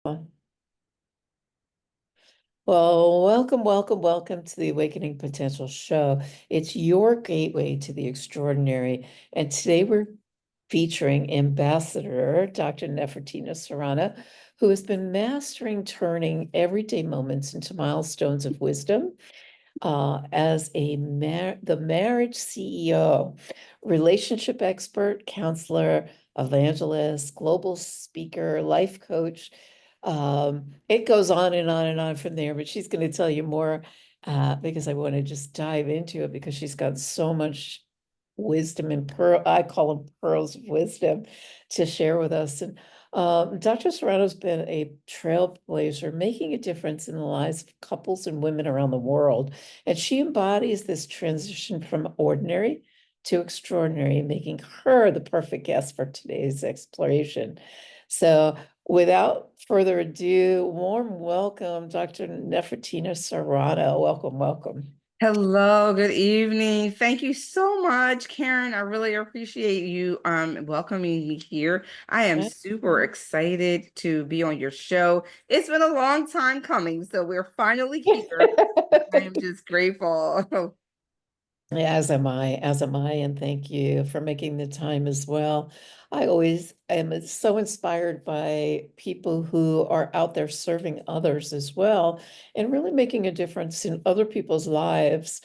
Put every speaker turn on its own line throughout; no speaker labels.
Well, welcome to the Awakening Potential Show. It's your gateway to the extraordinary. And today we're featuring Ambassador Dr. Nefertina Serrano, who has been mastering turning everyday moments into milestones of wisdom as the marriage CEO, relationship expert, counselor, evangelist, global speaker, life coach. It goes on and on and on from there, but she's going to tell you more because I want to just dive into it because she's got so much wisdom and I call them pearls of wisdom to share with us. And Dr. Serrano's been a trailblazer, making a difference in the lives of couples and women around the world. And she embodies this transition from ordinary to extraordinary, making her the perfect guest for today's exploration. So, without further ado, warm welcome, Dr. Nefertina Serrano. Welcome, welcome.
Hello, good evening. Thank you so much, Karen. I really appreciate you welcoming me here. I am super excited to be on your show. It's been a long time coming, so we're finally here. I am just grateful.
As am I, and thank you for making the time as well. I always am so inspired by people who are out there serving others as well and really making a difference in other people's lives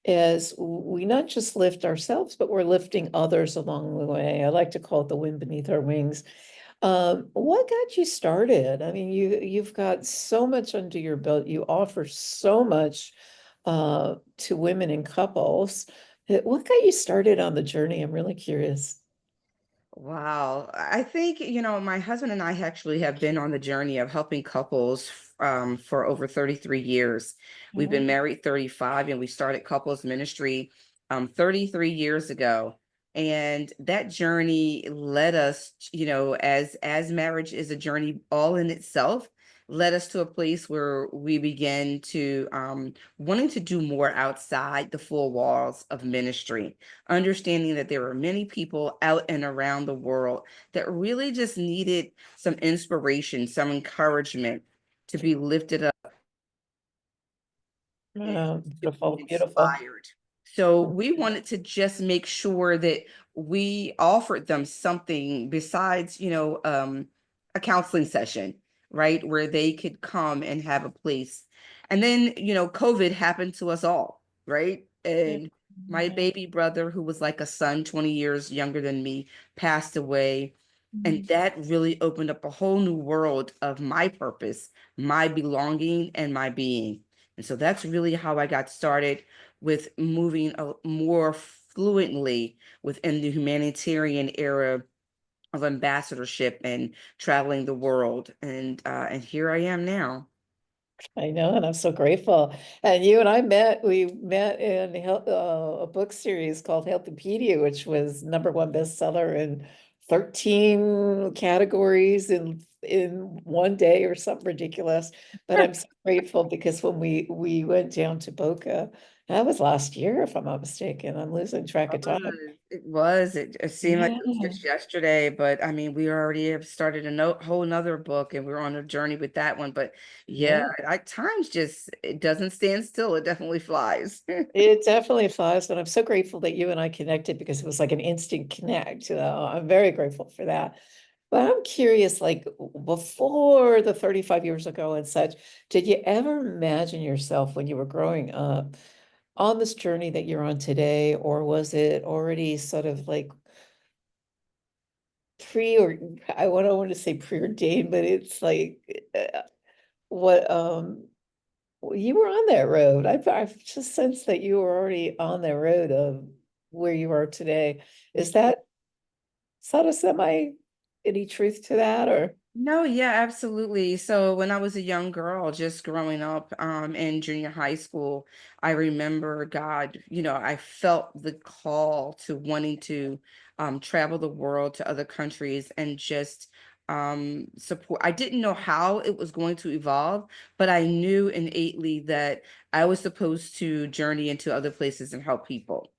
as we not just lift ourselves, but we're lifting others along the way. I like to call it the wind beneath our wings. What got you started? I mean, you've got so much under your belt. You offer so much to women and couples. What got you started on the journey? I'm really curious.
Wow. I think, my husband and I actually have been on the journey of helping couples for over 33 years. We've been
Mhm.
married 35 and we started couples ministry 33 years ago. And that journey led us, as marriage is a journey all in itself, led us to a place where we began to wanting to do more outside the four walls of ministry, understanding that there are many people out and around the world that really just needed some inspiration, some encouragement to be lifted up and to be
Beautiful, beautiful.
inspired. So we wanted to just make sure that we offered them something besides, a counseling session, right? Where they could come and have a place. And then, COVID happened to us all, right? And my
Mhm.
baby brother, who was like a son, 20 years younger than me, passed away. And that really opened up a whole new world of my purpose, my belonging, and my being. And so that's really how I got started with moving more fluently within the humanitarian era of ambassadorship and traveling the world. And here I am now.
I know, and I'm so grateful. And you and I we met in a book series called Healthipedia, which was #1 bestseller in 13 categories in one day or something ridiculous. But I'm so grateful because when we went down to Boca, that was last year, if I'm not mistaken. I'm losing track of time.
It seemed like
Yeah.
it was just yesterday, but I mean, we already have started a whole nother book and we're on a journey with that one. But yeah,
Yeah.
times just, it doesn't stand still. It definitely flies.
It definitely flies, and I'm so grateful that you and I connected because it was like an instant connect. I'm very grateful for that. But I'm curious, like before the 35 years ago and such, did you ever imagine yourself when you were growing up on this journey that you're on today, or was it already sort of like pre or don't want to say preordained, but it's like what you were on that road. I've just sensed that you were already on that road of where you are today. Is that sort of semi any truth to that or?
No, yeah, absolutely. So when I was a young girl, just growing up in junior high school, I remember God, I felt the call to wanting to travel the world to other countries and just support. I didn't know how it was going to evolve, but I knew innately that I was supposed to journey into other places and help people.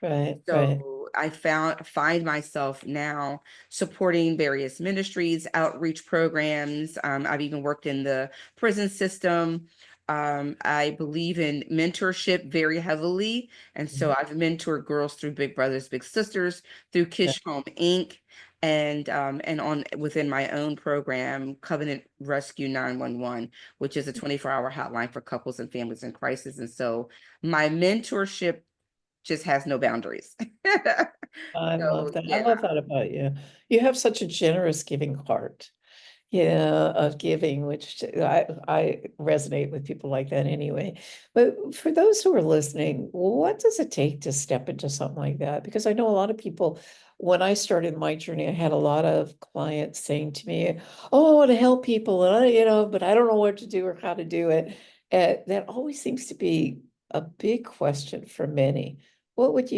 Right,
So
right.
find myself now supporting various ministries, outreach programs. I've even worked in the prison system. I believe in mentorship very heavily, and so
Mhm.
I've mentored girls through Big Brothers Big Sisters, through
Yeah,
Kish Home Inc., and on within my own program, Covenant Rescue 911, which is a 24-hour hotline for couples and families in crisis. And so my mentorship just has no boundaries.
I
So
love that. I
yeah.
love that about you. You have such a generous giving heart. Yeah, of giving, which I resonate with people like that anyway. But for those who are listening, what does it take to step into something like that? Because I know a lot of people, when I started my journey, I had a lot of clients saying to me, "Oh, I want to help people, and but I don't know what to do or how to do it." That always seems to be a big question for many. How would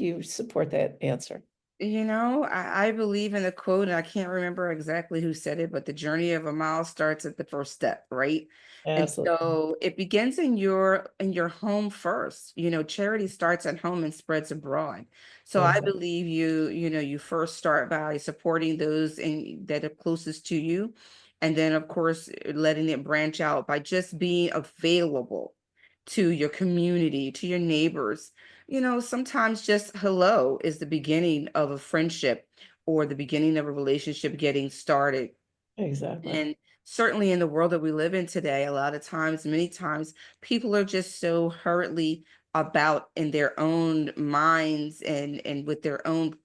you support that answer?
I believe in the quote, and I can't remember exactly who said it, but the journey of a mile starts at the first step, right? And
Absolutely.
so it begins in your home first. Charity starts at home and spreads abroad. So I
Exactly.
believe you first start by supporting those that are closest to you. And then of course letting it branch out by just being available to your community, to your neighbors. Sometimes just hello is the beginning of a friendship or the beginning of a relationship getting started.
Exactly.
And certainly in the world that we live in today, a lot of times, many times, people are just so hurriedly about in their own minds and with their own,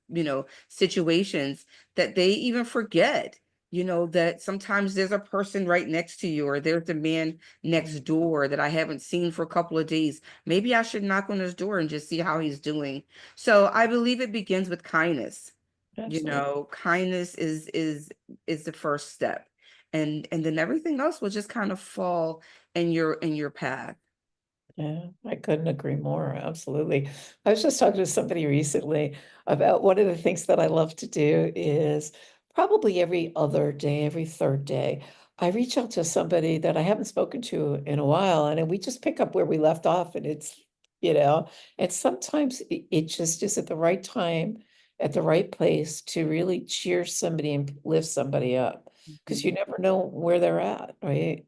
situations that they even forget, that sometimes there's a person right next to you or there's a man next door that I haven't seen for a couple of days. Maybe I should knock on his door and just see how he's doing. So I believe it begins with kindness.
Absolutely.
Kindness is the first step, and then everything else will just kind of fall in your path.
Yeah, I couldn't agree more. Absolutely. I was just talking to somebody recently about one of the things that I love to do is probably every other day, every third day, I reach out to somebody that I haven't spoken to in a while, and then we just pick up where we left off, and you know, and sometimes it just is at the right time, at the right place to really cheer somebody and lift somebody up, because you
Mhm.
never know where they're at, right?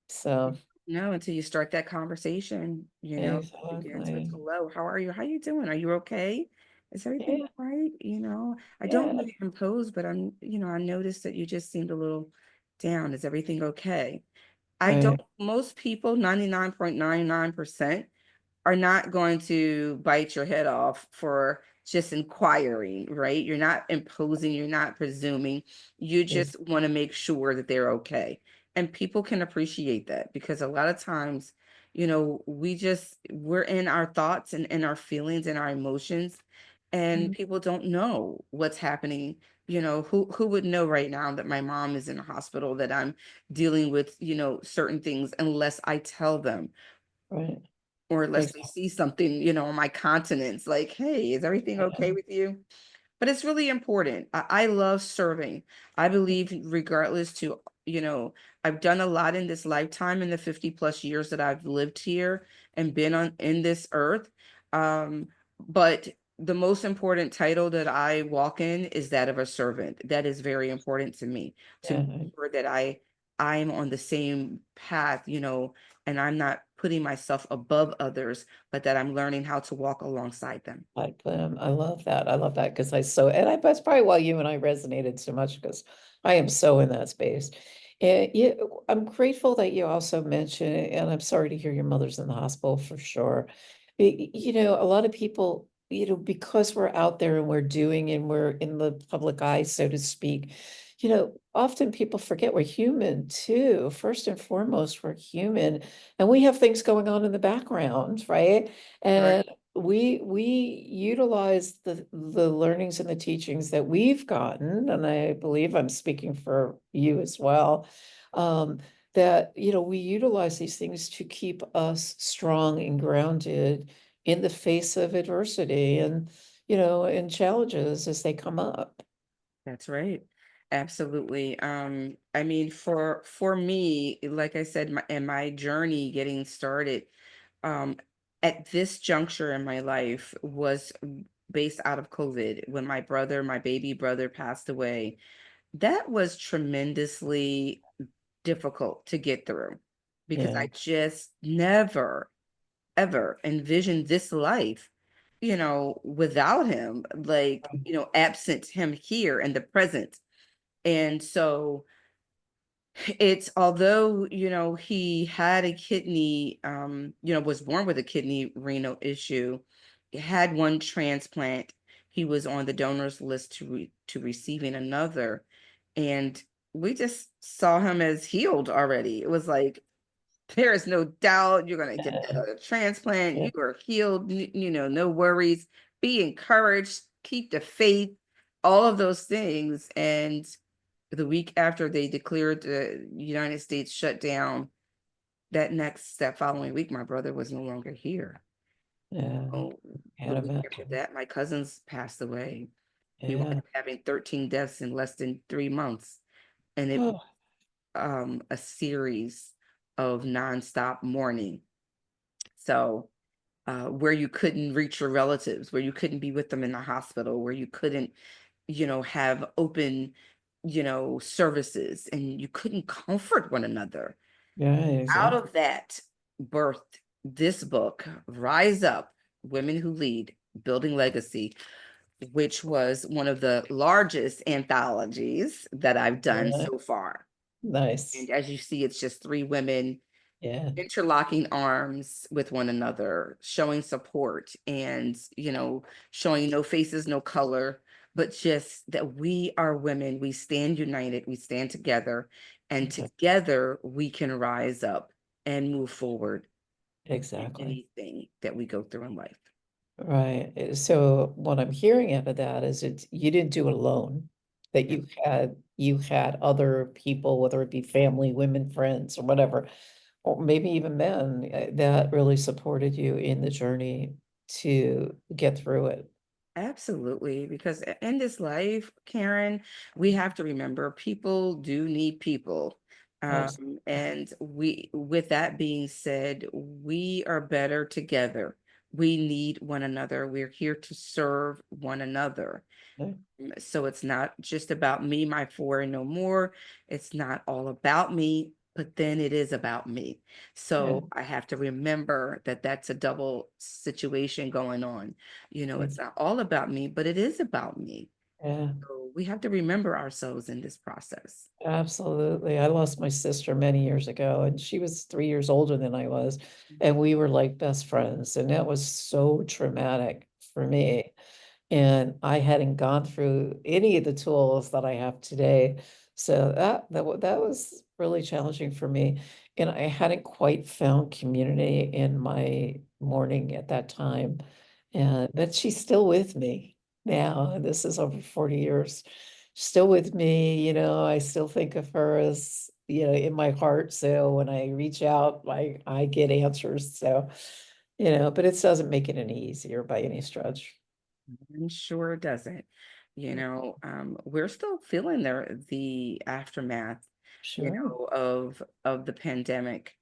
So,
No, until you start that conversation, begins with
exactly.
hello, how are you? How you doing? Are you okay? Is everything
Yeah.
all right? I don't
Yeah,
mean to impose, but I noticed that you just seemed a little down. Is everything okay? I don't,
right,
most people, 99.99%, are not going to bite your head off for just inquiring, right? You're not imposing, you're not presuming. You
ex-
just want to make sure that they're okay. And people can appreciate that because a lot of times, we're in our thoughts and in our feelings and our emotions, and
mm,
people don't know what's happening. Who would know right now that my mom is in a hospital, that I'm dealing with, certain things unless I tell them
right,
or unless they
exactly.
see something, on my countenance, like, hey, is everything okay with you? But it's really important. I love serving. I believe regardless to, I've done a lot in this lifetime in the 50 plus years that I've lived here and been on in this earth. But the most important title that I walk in is that of a servant. That is very important to me to
Yeah,
make sure that I'm on the same path, and I'm not putting myself above others, but that I'm learning how to walk alongside them.
I love that. I love that because that's probably why you and I resonated so much because I am so in that space. And I'm grateful that you also mentioned, and I'm sorry to hear your mother's in the hospital for sure. A lot of people, because we're out there and we're doing and we're in the public eye, so to speak, often people forget we're human too. First and foremost, we're human and we have things going on in the background, right?
Right.
And we utilize the learnings and the teachings that we've gotten, and I believe I'm speaking for you as well, that we utilize these things to keep us strong and grounded in the face of adversity and and challenges as they come up.
That's right. Absolutely. I mean, for me, like I said, in my journey getting started, um, at this juncture in my life was based out of COVID when my baby brother passed away. That was tremendously difficult to get through because
Yeah.
I just never ever envisioned this life, without him, like, absent him here in the present. And so it's although, he had a kidney, was born with a kidney renal issue, had one transplant, he was on the donors list to receiving another. And we just saw him as healed already. It was like, there is no doubt you're going to get that
Yeah.
other transplant.
Yeah.
You are healed, no worries. Be encouraged, keep the faith, all of those things. And the week after they declared the United States shut down, that following week, my brother was no longer here.
Yeah.
Oh, the
Can't
week after
imagine.
that, my cousins passed away. We wound
Yeah.
up having 13 deaths in less than 3 months. And it
Oh,
a series of nonstop mourning. So where you couldn't reach your relatives, where you couldn't be with them in the hospital, where you couldn't, have open, services, and you couldn't comfort one another.
yeah,
Out
exactly.
of that birthed this book, Rise Up, Women Who Lead, Building Legacy, which was one of the largest anthologies that I've done
Yeah.
so far.
Nice.
And as you see, it's just three women
Yeah.
interlocking arms with one another, showing support and, showing no faces, no color, but just that we are women. We stand united, we stand together, and
Exactly.
together we can rise up and move forward in
Exactly.
anything that we go through in life.
Right. So what I'm hearing out of that is it's you didn't do it alone, that
Yeah,
you had other people, whether it be family, women, friends, or whatever, or maybe even men, that really supported you in the journey to get through it.
absolutely. Because in this life, Karen, we have to remember people do need people.
Absolutely.
And with that being said, we are better together. We need one another. We're here to serve one another.
Yeah.
So it's not just about me, my four and no more. It's not all about me, but then it is about me.
Yeah.
So I have to remember that that's a double situation going on. It's not all about me, but it is about me.
Yeah.
So we have to remember ourselves in this process.
Absolutely. I lost my sister many years ago, and she was 3 years older than I was, and we were like best friends, and that was so traumatic for me. And I hadn't gone through any of the tools that I have today. So that was really challenging for me. And I hadn't quite found community in my mourning at that time. And but she's still with me now. And this is over 40 years. Still with me, I still think of her as, in my heart. So when I reach out, I get answers. So, but it doesn't make it any easier by any stretch.
I'm sure it doesn't. We're still feeling the aftermath,
Sure.
of the pandemic.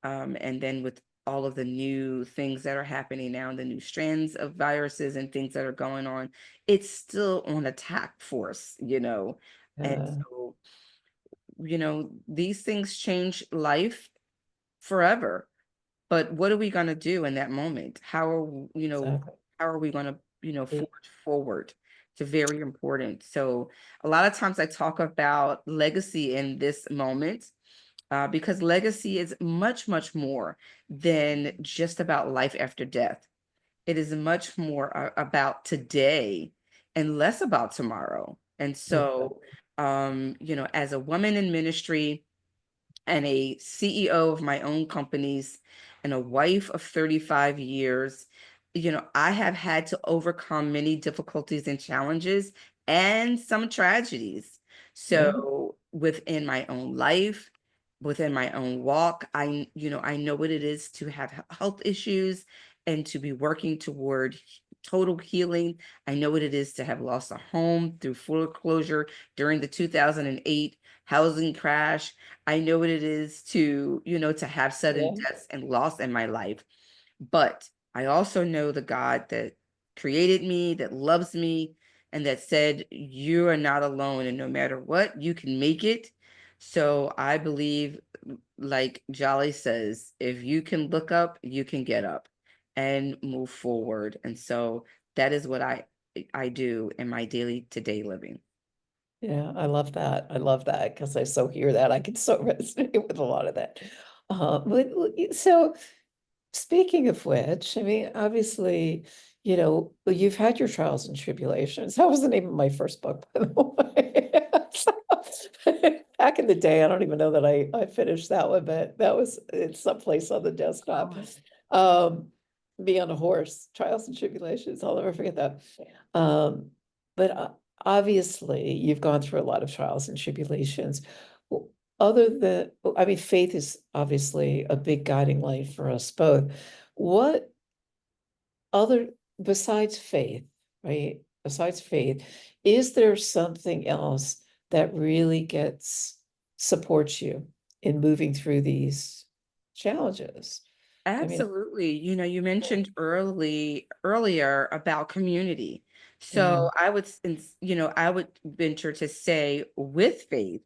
And then with all of the new things that are happening now, the new strands of viruses and things that are going on, it's still on attack force. And
Yeah,
so, these things change life forever. But what are we going to do in that moment?
exactly.
How are we going to,
Yeah,
forge forward? It's very important. So a lot of times I talk about legacy in this moment, because legacy is much, much more than just about life after death. It is much more about today and less about tomorrow. And so,
exactly.
as a woman in ministry, and a CEO of my own companies and a wife of 35 years, I have had to overcome many difficulties and challenges and some tragedies.
Yeah,
So within my own life, within my own walk, I know what it is to have health issues and to be working toward total healing. I know what it is to have lost a home through foreclosure during the 2008 housing crash. I know what it is to have sudden
yeah,
deaths and loss in my life. But I also know the God that created me, that loves me, and that said, you are not alone. And no matter what, you can make it. So I believe, like Jolly says, if you can look up, you can get up and move forward. And so that is what I do in my daily to day living.
Yeah, I love that. I love that because I so hear that. I can so resonate with a lot of that. So speaking of which, I mean, obviously, you've had your trials and tribulations. That was the name of my first book, by the way. Back in the day, I don't even know that I finished that one, but that was it's someplace on the desktop. Um, Me on a horse, trials and tribulations. I'll never forget that. Um, but obviously, you've gone through a lot of trials and tribulations. W- Other than, I mean, faith is obviously a big guiding light for us both. What other, besides faith, right? Besides faith, is there something else that really supports you in moving through these challenges? I mean,
Absolutely. You mentioned earlier about community.
yeah,
So I would venture to say with faith,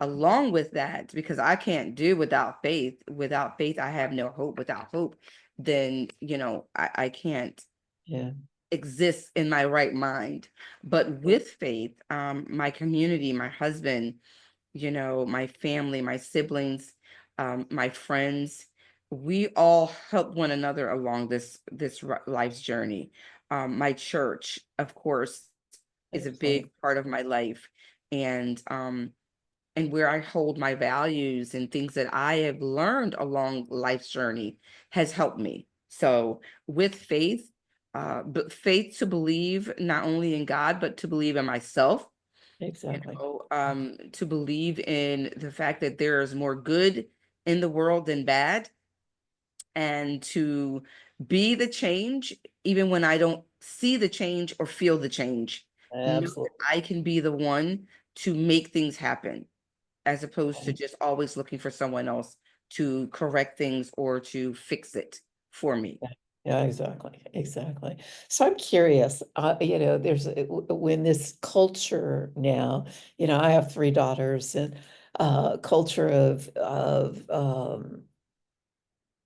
along with that, because I can't do without faith. Without faith, I have no hope. Without hope, then, I can't
yeah,
exist in my right mind. But with faith, my community, my husband, my family, my siblings, my friends, we all help one another along this life's journey. My church, of course, is a
excellent.
big part of my life, and where I hold my values and things that I have learned along life's journey has helped me. So with faith, but faith to believe not only in God but to believe in myself,
Exactly.
to believe in the fact that there is more good in the world than bad, and to be the change even when I don't see the change or feel the change. Know that
Absolutely.
I can be the one to make things happen, as opposed to just always looking for someone else to correct things or to fix it for me.
Yeah, yeah, exactly, exactly. So I'm curious, when this culture now, I have three daughters and culture of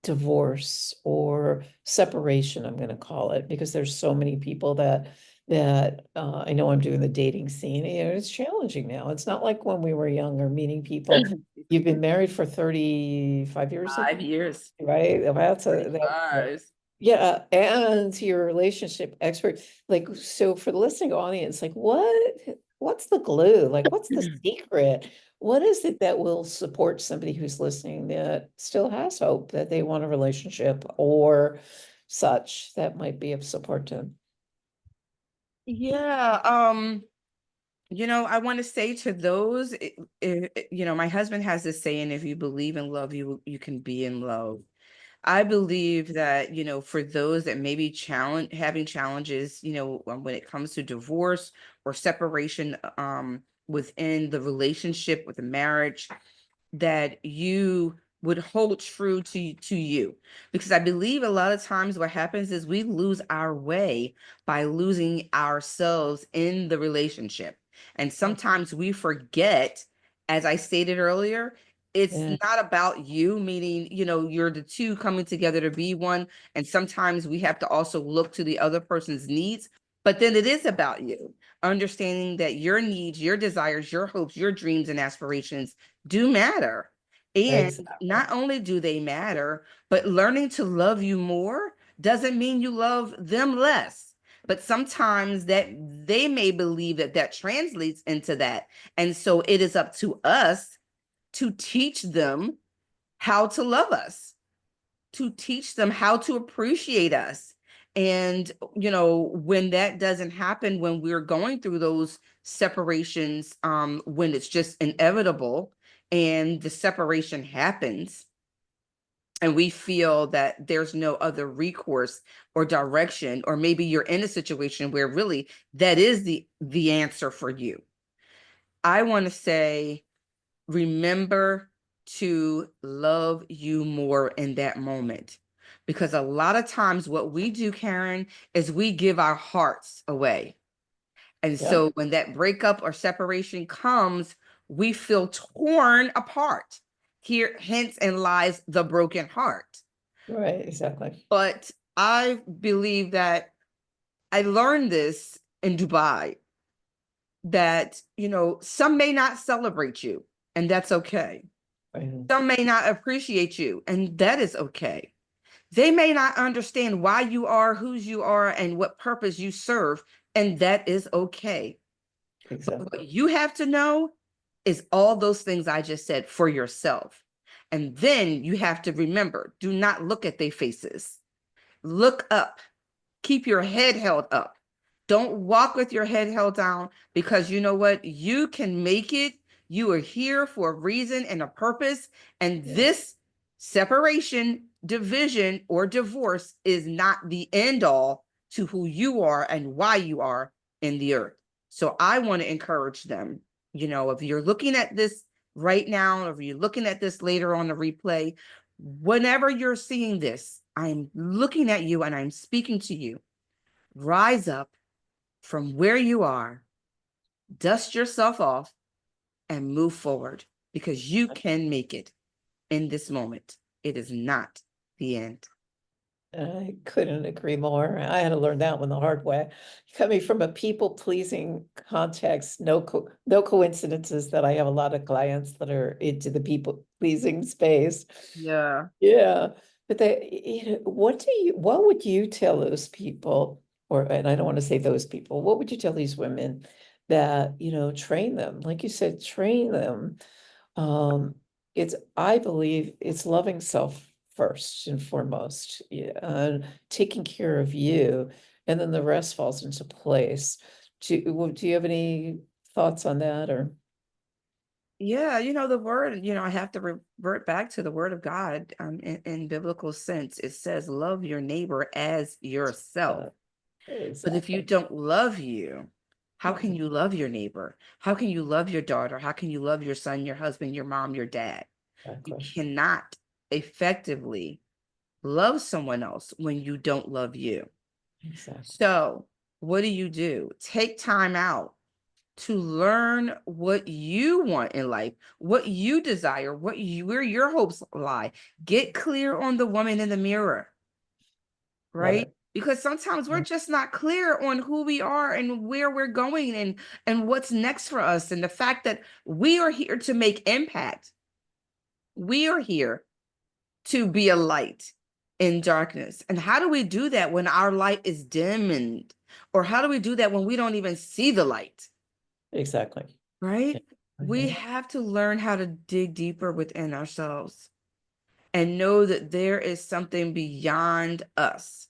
divorce or separation, I'm going to call it, because there's so many people that I know I'm doing the dating scene. It's challenging now. It's not like when we were younger, meeting people. You've been married for 35 years, I think,
5 years,
right? That's
35.
yeah, and your relationship expert, like, so for the listening audience, like, what's the glue? Like, what's the secret? What is it that will support somebody who's listening that still has hope that they want a relationship or such that might be of support to them?
Yeah, I want to say to those, my husband has this saying, if you believe in love, you can be in love. I believe that, for those that may be having challenges, when it comes to divorce or separation, within the relationship, with the marriage, that you would hold true to you, because I believe a lot of times what happens is we lose our way by losing ourselves in the relationship, and sometimes we forget, as I stated earlier, it's
Yeah,
not about you, meaning, you're the two coming together to be one, and sometimes we have to also look to the other person's needs, but then it is about you, understanding that your needs, your desires, your hopes, your dreams and aspirations do matter. And
exactly.
not only do they matter, but learning to love you more doesn't mean you love them less. But sometimes that they may believe that that translates into that. And so it is up to us to teach them how to love us, to teach them how to appreciate us. And, when that doesn't happen, when we're going through those separations, when it's just inevitable and the separation happens, and we feel that there's no other recourse or direction, or maybe you're in a situation where really that is the answer for you. I want to say, remember to love you more in that moment, Because a lot of times what we do, Karen, is we give our hearts away. And
Yeah,
so when that breakup or separation comes, we feel torn apart. Here, hence, and lies the broken heart.
right, exactly.
But I believe that I learned this in Dubai, that, some may not celebrate you, and that's okay.
Right.
Some may not appreciate you, and that is okay. They may not understand why you are whose you are and what purpose you serve, and that is okay. But
Exactly.
what you have to know is all those things I just said for yourself. And then you have to remember, do not look at their faces. Look up. Keep your head held up. Don't walk with your head held down, because you know what? You can make it. You are here for a reason and a purpose. And
Yeah,
this separation, division, or divorce is not the end all to who you are and why you are in the earth. So I want to encourage them, if you're looking at this right now, or if you're looking at this later on the replay, whenever you're seeing this, I'm looking at you and I'm speaking to you. Rise up from where you are, dust yourself off, and move forward, because you can make it in this moment. It is not the end.
I couldn't agree more. I had to learn that one the hard way. Coming from a people-pleasing context, no coincidences that I have a lot of clients that are into the people-pleasing space.
Yeah.
Yeah, but what would you tell those people, and I don't want to say those people, what would you tell these women that, train them, like you said, train them. I believe it's loving self first and foremost, yeah, and taking care of you, and then the rest falls into place. Do you have any thoughts on that, or?
Yeah, the word, I have to revert back to the word of God. In biblical sense, it says, love your neighbor as yourself.
uh,
But if you
exactly,
don't love you, how can
exactly,
you love your neighbor? How can you love your daughter? How can you love your son, your husband, your mom, your dad? You
exactly,
cannot effectively love someone else when you don't love you.
exactly,
So, what do? Take time out to learn what you want in life, what you desire, where your hopes lie. Get clear on the woman in the mirror,
love
right?
it.
Because sometimes we're just not clear on who we are and where we're going, and what's next for us, and the fact that we are here to make impact. We are here to be a light in darkness. And how do we do that when our light is dimmed? Or how do we do that when we don't even see the light?
Exactly. Yeah,
Right? We
yeah,
have to learn how to dig deeper within ourselves and know that there is something beyond us.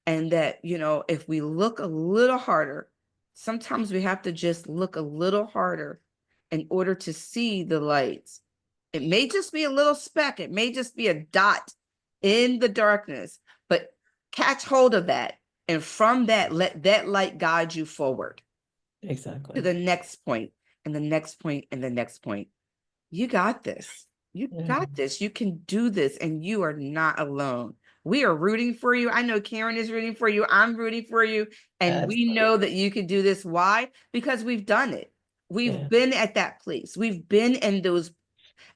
And that, if we look a little harder, sometimes we have to just look a little harder in order to see the lights. It may just be a little speck, it may just be a dot in the darkness, but catch hold of that. And from that, let that light guide you forward to
exactly.
the next point, and the next point, and the next point. You got this. You
Yeah,
got this. You can do this, and you are not alone. We are rooting for you. I know Karen is rooting for you. I'm rooting for you. And we
absolutely.
know that you can do this. Why? Because we've done it. We've
Yeah,
been at that place. We've been in those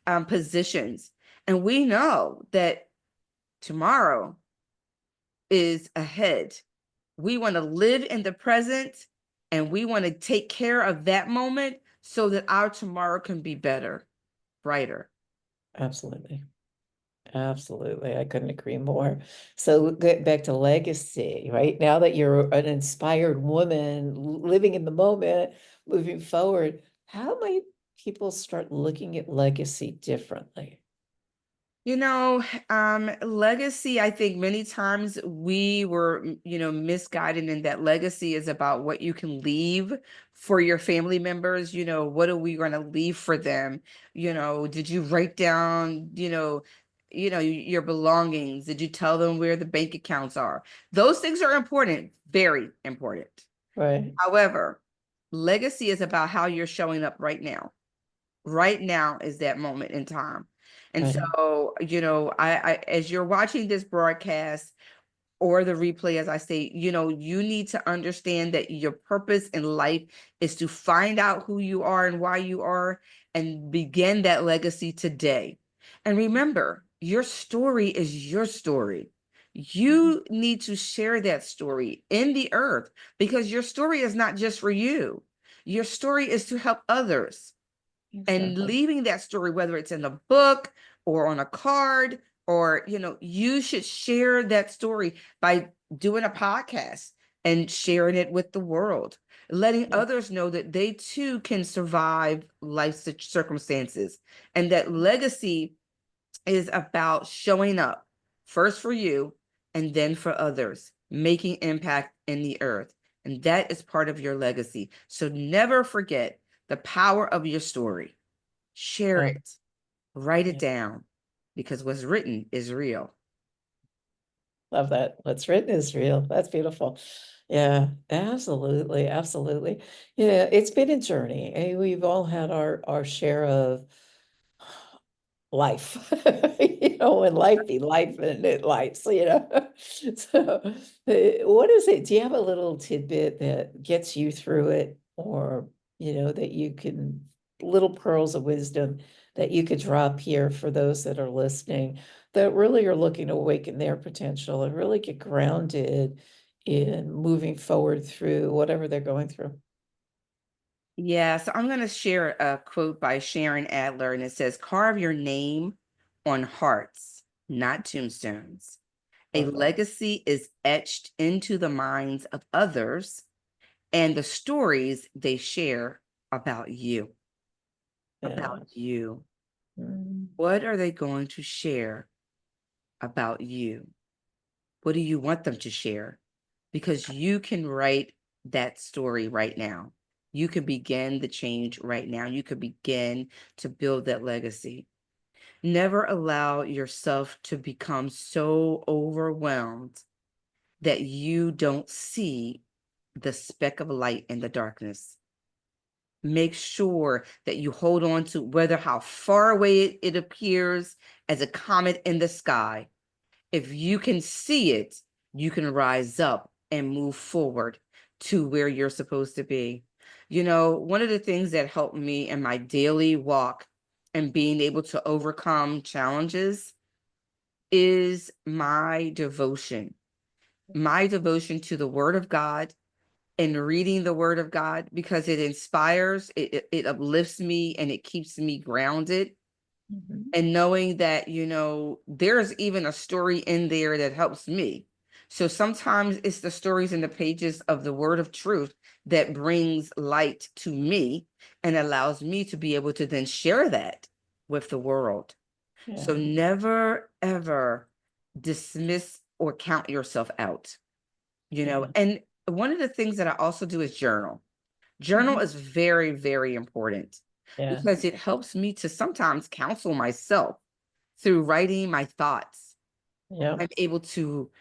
positions. And we know that tomorrow is ahead. We want to live in the present, and we want to take care of that moment so that our tomorrow can be better, brighter.
absolutely. Absolutely. I couldn't agree more. So get back to legacy, right? Now that you're an inspired woman living in the moment, moving forward, how might people start looking at legacy differently?
Legacy, I think many times we were, misguided in that legacy is about what you can leave for your family members. What are we going to leave for them? Did you write down, your belongings? Did you tell them where the bank accounts are? Those things are important, very important.
Right.
However, legacy is about how you're showing up right now. Right now is that moment in time. And
Right.
so, as you're watching this broadcast or the replay, as I say, you need to understand that your purpose in life is to find out who you are and why you are and begin that legacy today. And remember, your story is your story. You need to share that story in the earth because your story is not just for you. Your story is to help others, and
Exactly.
leaving that story, whether it's in a book or on a card, or you should share that story by doing a podcast and sharing it with the world, letting
Yeah.
others know that they too can survive life circumstances, and that legacy is about showing up first for you and then for others, making impact in the earth. And that is part of your legacy. So never forget the power of your story. Share
Yeah.
it, write it
Yeah.
down, because what's written is real.
Love that. What's written is real. That's beautiful. Yeah, absolutely. Absolutely. Yeah, it's been a journey. We've all had our share of life, and life be life and it life. So, so what is it? Do you have a little tidbit that gets you through it, or, that you can, little pearls of wisdom that you could drop here for those that are listening that really are looking to awaken their potential and really get grounded in moving forward through whatever they're going through?
Yeah, so I'm going to share a quote by Sharon Adler, and it says, "Carve your name on hearts, not tombstones. A
Love that.
legacy is etched into the minds of others and the stories they share about you."
Yeah.
About you.
Mm,
What are they going to share about you? What do you want them to share? Because you can write that story right now. You can begin the change right now. You could begin to build that legacy. Never allow yourself to become so overwhelmed that you don't see the speck of light in the darkness. Make sure that you hold on to, whether how far away it appears as a comet in the sky. If you can see it, you can rise up and move forward to where you're supposed to be. One of the things that helped me in my daily walk and being able to overcome challenges is my devotion to the Word of God and reading the Word of God, because it inspires, it uplifts me, and it keeps me grounded,
mhm.
and knowing that, there's even a story in there that helps me. So sometimes it's the stories in the pages of the Word of Truth that brings light to me and allows me to be able to then share that with the world. So
Yeah.
never, ever dismiss or count yourself out,
Yeah.
and one of the things that I also do is journal. Journal
Mhm.
is very, very important
Yeah.
because it helps me to sometimes counsel myself through writing my thoughts.
Yeah.
I'm able to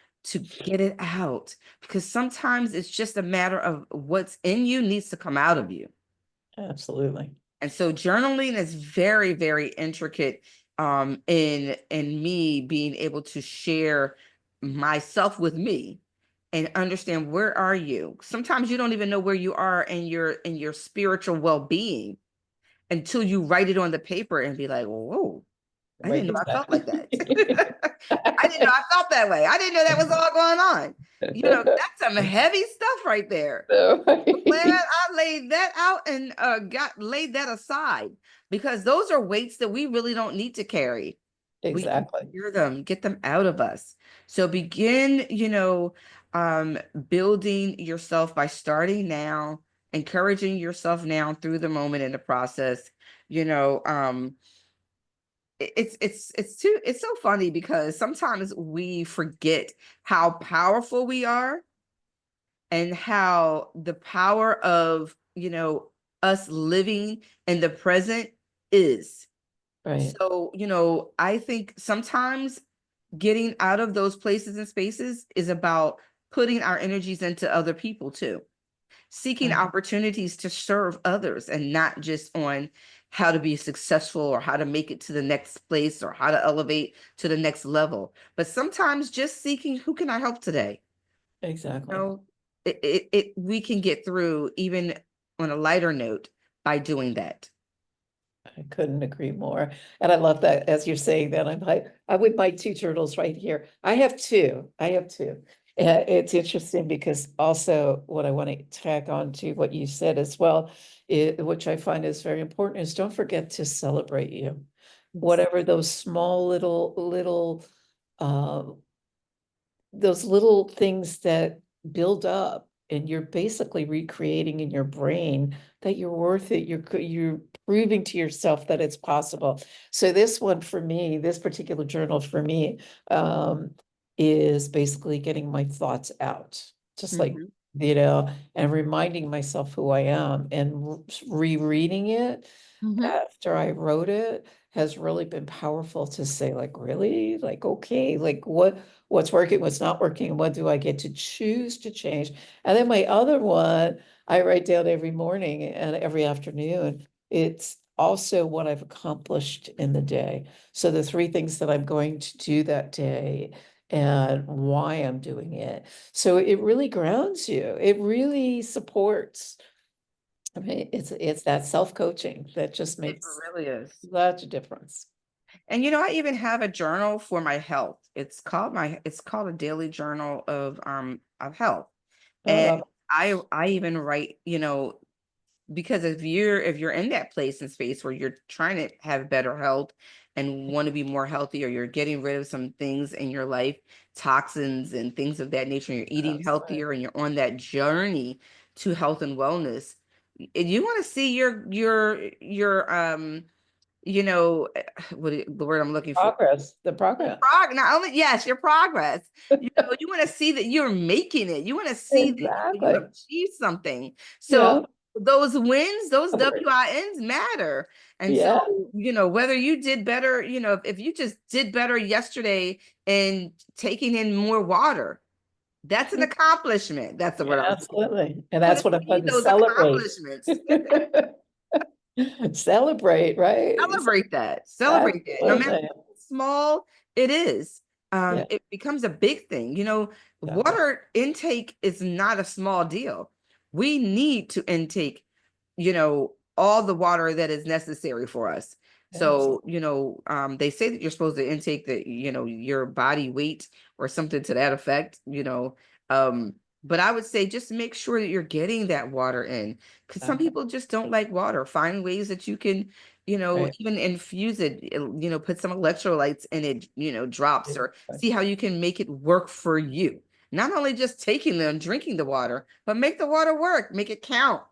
get it out, because sometimes it's just a matter of what's in you needs to come out of you.
Absolutely.
And so journaling is very, very intricate, in me being able to share myself with me and understand, where are you? Sometimes you don't even know where you are in your spiritual well-being until you write it on the paper and be like, whoa, I
Right,
didn't know I felt
exactly.
like that. I didn't know I felt that way. I didn't know that was all going on. That's some heavy stuff right there.
So,
Glad I laid that out and got laid that aside, because those are weights that we really don't need to carry. We can
exactly.
clear them, get them out of us. So begin, building yourself by starting now, encouraging yourself now through the moment in the process. You know, it's so funny because sometimes we forget how powerful we are, and how the power of, us living in the present is.
Right.
So, I think sometimes getting out of those places and spaces is about putting our energies into other people too. seeking opportunities to serve others and not just on how to be successful or how to make it to the next place or how to elevate to the next level, but sometimes just seeking, who can I help today?
Exactly.
No, we can get through even on a lighter note by doing that.
I couldn't agree more. And I love that as you're saying that, I'm with my two turtles right here. I have two. I have two. It's interesting because also what I want to tack on to what you said as well, which I find is very important, is don't forget to celebrate you.
Yes.
Whatever those small little uh, those little things that build up and you're basically recreating in your brain that you're worth it. You're proving to yourself that it's possible. So this one for me, this particular journal for me, um, is basically getting my thoughts out, just like,
Mhm,
and reminding myself who I am and rereading it
mhm.
after I wrote it has really been powerful to say, like, really? Like, okay, like what's working, what's not working, and what do I get to choose to change? And then my other one, I write down every morning and every afternoon. It's also what I've accomplished in the day. So the three things that I'm going to do that day and why I'm doing it. So it really grounds you. It really supports. I mean, it's that self-coaching that just
It
makes
really is.
such a difference.
And I even have a journal for my health. It's called a daily journal of health.
I
And
love it.
I even write, because if you're in that place and space where you're trying to have better health and want to be more healthy, or you're getting rid of some things in your life, toxins and things of that nature, and you're eating
Absolutely.
healthier and you're on that journey to health and wellness, and you want to see your the word I'm looking for,
The progress.
not only, yes, your progress. You want to see that you're making it. You want to see that you have
Exactly.
achieved something. So
Yeah.
those wins, those
Celebrate.
WINs matter. And so,
Yeah.
whether you did better, if you just did better yesterday in taking in more water, that's an accomplishment. That's the
Yeah,
word I was looking for.
absolutely. And
You want
that's
to
what I'm
see
trying to
those
celebrate.
accomplishments.
Celebrate, right?
Celebrate that. Celebrate that. No matter
Absolutely.
how small it is,
Yeah,
it becomes a big thing.
exactly.
Water intake is not a small deal. We need to intake, all the water that is necessary for us.
Absolutely.
So, they say that you're supposed to intake your body weight or something to that effect. Um, but I would say just make sure that you're getting that water in, because some people just don't like water. Find ways that you can,
Right.
even infuse it, put some electrolytes in it, drops, or
Exactly.
see how you can make it work for you. Not only just taking them, drinking the water, but make the water work, make it count.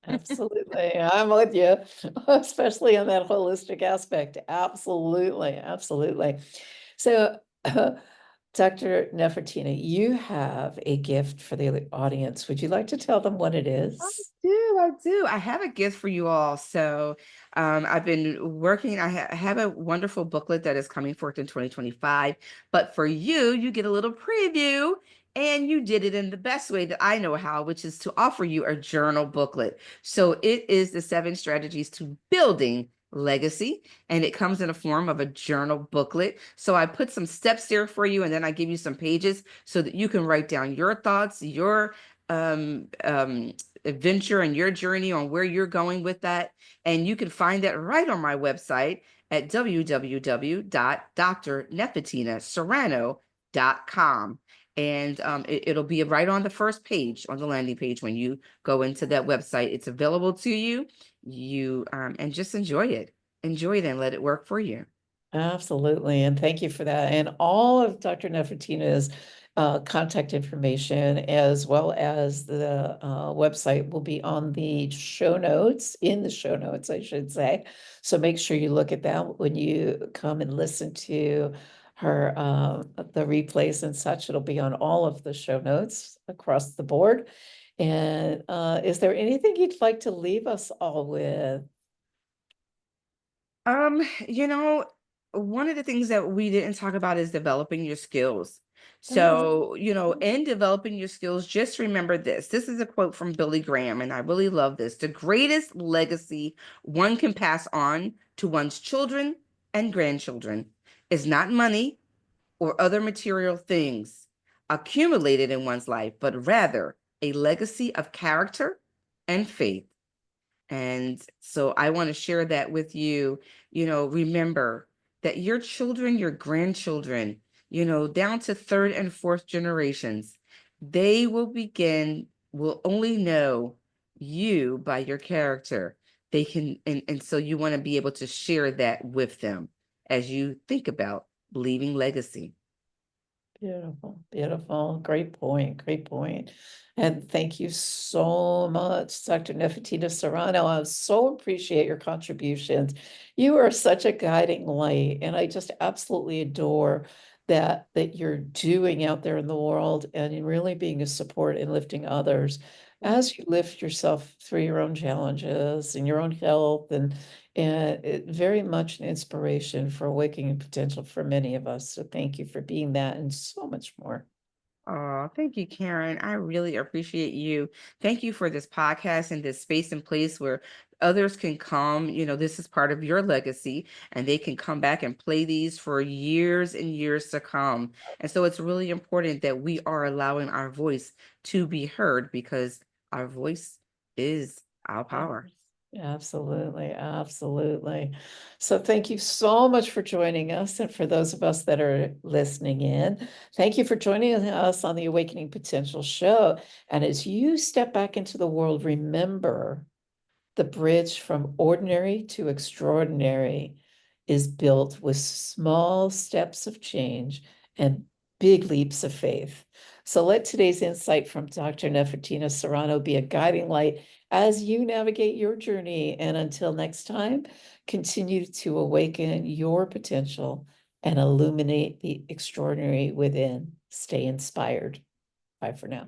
Absolutely. I'm with you, especially on that holistic aspect. Absolutely. Absolutely. So, Dr. Nefertina, you have a gift for the audience. Would you like to tell them what it
I
is?
do, I do. I have a gift for you all. So, I've been working. I have a wonderful booklet that is coming forth in 2025. But for you, you get a little preview, and you did it in the best way that I know how, which is to offer you a journal booklet. So it is the 7 strategies to building legacy, and it comes in a form of a journal booklet. So I put some steps there for you, and then I give you some pages so that you can write down your thoughts, your um um adventure and your journey on where you're going with that. And you can find that right on my website at www.drnephetinaserrano.com. And it'll be right on the first page on the landing page when you go into that website. It's available to you. And just enjoy it and let it work for you.
Absolutely. And thank you for that. And all of Dr. Nefertina's contact information, as well as the website, will be on the show notes, in the show notes, I should say. So make sure you look at that when you come and listen to her, the replays and such. It'll be on all of the show notes across the board. And is there anything you'd like to leave us all with?
Um, you know, one of the things that we didn't talk about is developing your skills. So, in developing your skills, just remember this. This is a quote from Billy Graham, and I really love this. The greatest legacy one can pass on to one's children and grandchildren is not money or other material things accumulated in one's life, but rather a legacy of character and faith. And so I want to share that with you. Remember that your children, your grandchildren, down to third and fourth generations, they will only know you by your character. They can, and so you want to be able to share that with them as you think about leaving legacy.
Beautiful, beautiful. Great point. Great point. And thank you so much, Dr. Nephetina Serrano. I so appreciate your contributions. You are such a guiding light, and I just absolutely adore that you're doing out there in the world and in really being a support and lifting others as you lift yourself through your own challenges and your own health and it very much an inspiration for awakening potential for many of us. So thank you for being that and so much more.
Oh, thank you, Karen. I really appreciate you. Thank you for this podcast and this space and place where others can come. This is part of your legacy, and they can come back and play these for years and years to come. And so it's really important that we are allowing our voice to be heard because our voice is our power.
Absolutely, absolutely. So thank you so much for joining us. And for those of us that are listening in, thank you for joining us on the Awakening Potential Show. And as you step back into the world, remember the bridge from ordinary to extraordinary is built with small steps of change and big leaps of faith. So let today's insight from Dr. Nefertina Serrano be a guiding light as you navigate your journey. And until next time, continue to awaken your potential and illuminate the extraordinary within. Stay inspired. Bye for now.